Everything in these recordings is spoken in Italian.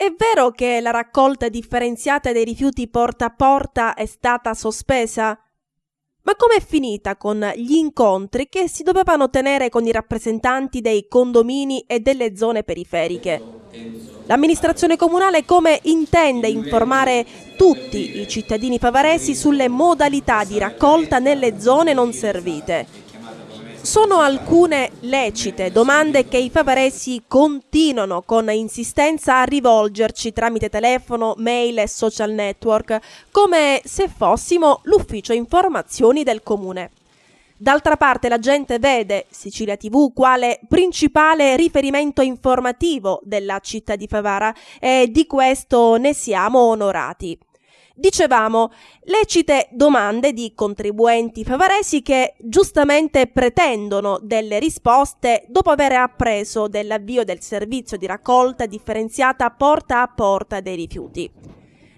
È vero che la raccolta differenziata dei rifiuti porta a porta è stata sospesa? Ma com'è finita con gli incontri che si dovevano tenere con i rappresentanti dei condomini e delle zone periferiche? L'amministrazione comunale come intende informare tutti i cittadini favaresi sulle modalità di raccolta nelle zone non servite? Sono alcune lecite domande che i favaresi continuano con insistenza a rivolgerci tramite telefono, mail e social network, come se fossimo l'ufficio informazioni del comune. D'altra parte la gente vede Sicilia TV quale principale riferimento informativo della città di Favara e di questo ne siamo onorati. Dicevamo, lecite domande di contribuenti favaresi che giustamente pretendono delle risposte dopo aver appreso dell'avvio del servizio di raccolta differenziata porta a porta dei rifiuti.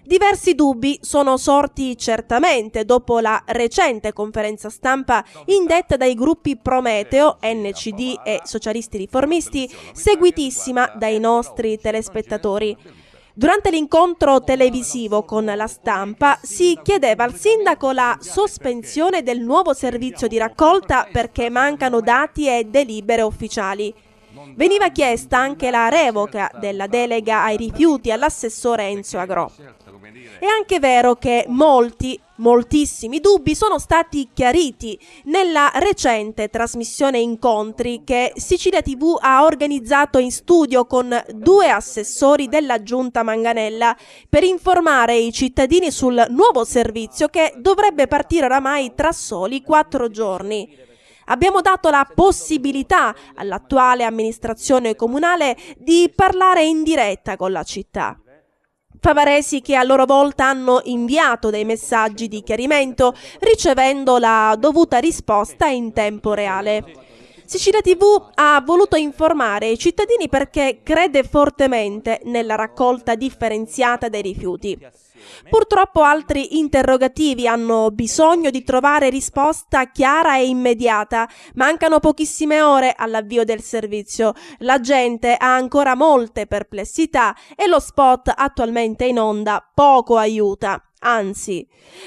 Diversi dubbi sono sorti certamente dopo la recente conferenza stampa indetta dai gruppi Prometeo, NCD e Socialisti Riformisti, seguitissima dai nostri telespettatori. Durante l'incontro televisivo con la stampa si chiedeva al sindaco la sospensione del nuovo servizio di raccolta perché mancano dati e delibere ufficiali. Veniva chiesta anche la revoca della delega ai rifiuti all'assessore Enzo Agrò. È anche vero che moltissimi dubbi sono stati chiariti nella recente trasmissione Incontri che Sicilia TV ha organizzato in studio con 2 assessori della Giunta Manganella per informare i cittadini sul nuovo servizio che dovrebbe partire oramai tra soli 4 giorni. Abbiamo dato la possibilità all'attuale amministrazione comunale di parlare in diretta con la città. Favaresi che a loro volta hanno inviato dei messaggi di chiarimento ricevendo la dovuta risposta in tempo reale. Sicilia TV ha voluto informare i cittadini perché crede fortemente nella raccolta differenziata dei rifiuti. Purtroppo altri interrogativi hanno bisogno di trovare risposta chiara e immediata. Mancano pochissime ore all'avvio del servizio. La gente ha ancora molte perplessità e lo spot attualmente in onda poco aiuta. Anzi,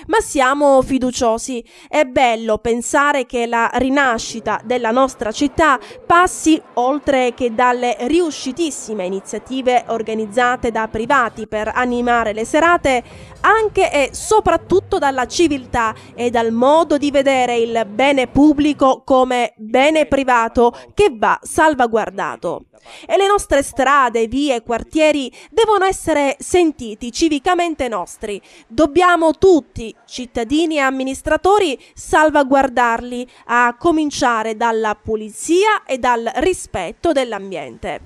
ma siamo fiduciosi. È bello pensare che la rinascita della nostra città passi, oltre che dalle riuscitissime iniziative organizzate da privati per animare le serate, anche e soprattutto dalla civiltà e dal modo di vedere il bene pubblico come bene privato che va salvaguardato. E le nostre strade, vie e quartieri devono essere sentiti civicamente nostri. Dobbiamo tutti, cittadini e amministratori, salvaguardarli, a cominciare dalla pulizia e dal rispetto dell'ambiente.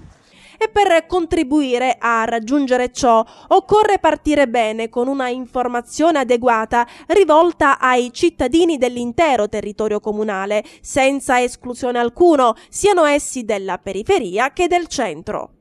E per contribuire a raggiungere ciò occorre partire bene con una informazione adeguata rivolta ai cittadini dell'intero territorio comunale, senza esclusione alcuno, siano essi della periferia che del centro.